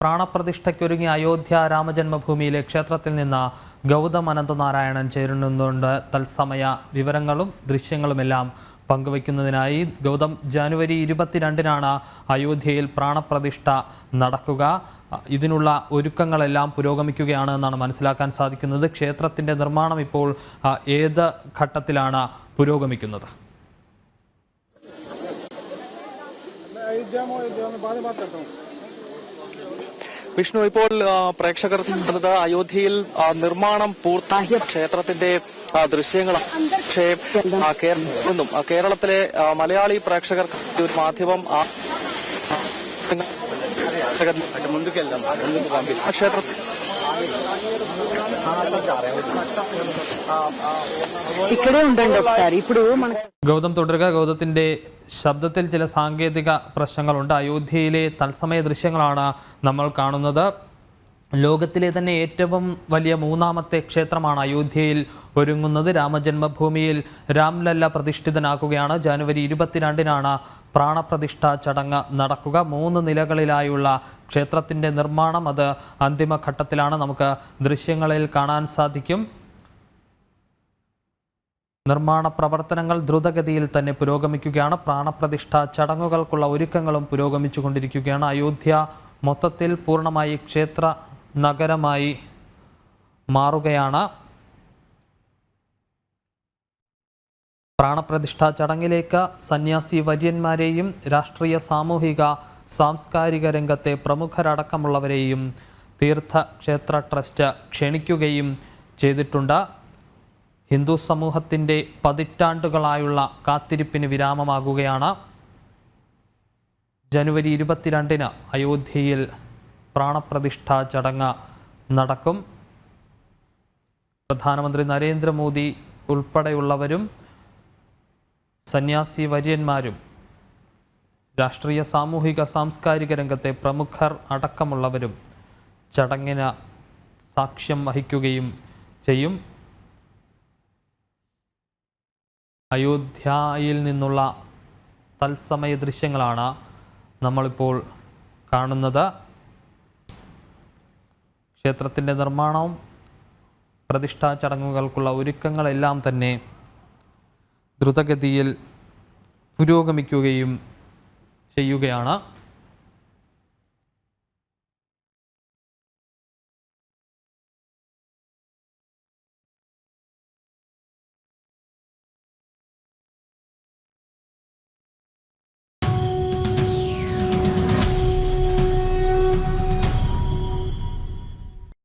പ്രാണപ്രതിഷ്ഠയ്ക്കൊരുങ്ങിയ അയോധ്യ രാമജന്മഭൂമിയിലെ ക്ഷേത്രത്തിൽ നിന്ന് ഗൗതം അനന്തനാരായണൻ ചേരുന്നുണ്ട്. തത്സമയ വിവരങ്ങളും ദൃശ്യങ്ങളുമെല്ലാം പങ്കുവയ്ക്കുന്നതിനായി ഗൗതം, ജനുവരി 22-നാണ് അയോധ്യയിൽ പ്രാണപ്രതിഷ്ഠ നടക്കുക. ഇതിനുള്ള ഒരുക്കങ്ങളെല്ലാം പുരോഗമിക്കുകയാണ് എന്നാണ് മനസ്സിലാക്കാൻ സാധിക്കുന്നത്. ക്ഷേത്രത്തിൻ്റെ നിർമ്മാണം ഇപ്പോൾ ഏത് ഘട്ടത്തിലാണ് പുരോഗമിക്കുന്നത്? വിഷ്ണു, ഇപ്പോൾ പ്രേക്ഷകർ കണ്ടത് അയോധ്യയിൽ നിർമ്മാണം പൂർത്തിയാക്കിയ ക്ഷേത്രത്തിന്റെ ദൃശ്യങ്ങളാണ്. പക്ഷേ കേരളത്തിൽ നിന്നും കേരളത്തിലെ മലയാളി പ്രേക്ഷകർക്ക് ഒരു മാധ്യമം ക്ഷേത്രത്തിൽ ഗൗതം തുടരുക. ഗൗതത്തിന്റെ ശബ്ദത്തിൽ ചില സാങ്കേതിക പ്രശ്നങ്ങളുണ്ട്. അയോധ്യയിലെ തത്സമയ ദൃശ്യങ്ങളാണ് നമ്മൾ കാണുന്നത്. ലോകത്തിലെ തന്നെ ഏറ്റവും വലിയ മൂന്നാമത്തെ ക്ഷേത്രമാണ് അയോധ്യയിൽ ഒരുങ്ങുന്നത്. രാമജന്മഭൂമിയിൽ രാംലല്ല പ്രതിഷ്ഠിതനാക്കുകയാണ്. ജനുവരി 22-നാണ് പ്രാണപ്രതിഷ്ഠ ചടങ്ങ് നടക്കുക. 3 നിലകളിലായുള്ള ക്ഷേത്രത്തിൻ്റെ നിർമ്മാണം അത് അന്തിമഘട്ടത്തിലാണ്. നമുക്ക് ദൃശ്യങ്ങളിൽ കാണാൻ സാധിക്കും. നിർമ്മാണ പ്രവർത്തനങ്ങൾ ദ്രുതഗതിയിൽ തന്നെ പുരോഗമിക്കുകയാണ്. പ്രാണപ്രതിഷ്ഠ ചടങ്ങുകൾക്കുള്ള ഒരുക്കങ്ങളും പുരോഗമിച്ചുകൊണ്ടിരിക്കുകയാണ്. അയോധ്യ മൊത്തത്തിൽ പൂർണ്ണമായി ക്ഷേത്ര നഗരമായി മാറുകയാണ്. പ്രാണപ്രതിഷ്ഠാ ചടങ്ങിലേക്ക് സന്യാസി വര്യന്മാരെയും രാഷ്ട്രീയ, സാമൂഹിക, സാംസ്കാരിക രംഗത്തെ പ്രമുഖരടക്കമുള്ളവരെയും തീർത്ഥക്ഷേത്ര ട്രസ്റ്റ് ക്ഷണിക്കുകയും ചെയ്തിട്ടുണ്ട്. ഹിന്ദു സമൂഹത്തിൻ്റെ പതിറ്റാണ്ടുകളായുള്ള കാത്തിരിപ്പിന് വിരാമമാകുകയാണ്. ജനുവരി 22-ന് അയോധ്യയിൽ പ്രാണപ്രതിഷ്ഠാ ചടങ്ങ് നടക്കും. പ്രധാനമന്ത്രി നരേന്ദ്രമോദി ഉൾപ്പെടെയുള്ളവരും സന്യാസി വര്യന്മാരും രാഷ്ട്രീയ, സാമൂഹിക, സാംസ്കാരിക രംഗത്തെ പ്രമുഖർ അടക്കമുള്ളവരും ചടങ്ങിന് സാക്ഷ്യം വഹിക്കുകയും ചെയ്യും. അയോധ്യയിൽ നിന്നുള്ള തത്സമയ ദൃശ്യങ്ങളാണ് നമ്മളിപ്പോൾ കാണുന്നത്. ക്ഷേത്രത്തിൻ്റെ നിർമ്മാണവും പ്രതിഷ്ഠാ ചടങ്ങുകൾക്കുള്ള ഒരുക്കങ്ങളെല്ലാം തന്നെ ദ്രുതഗതിയിൽ പുരോഗമിക്കുകയും ചെയ്യുകയാണ്.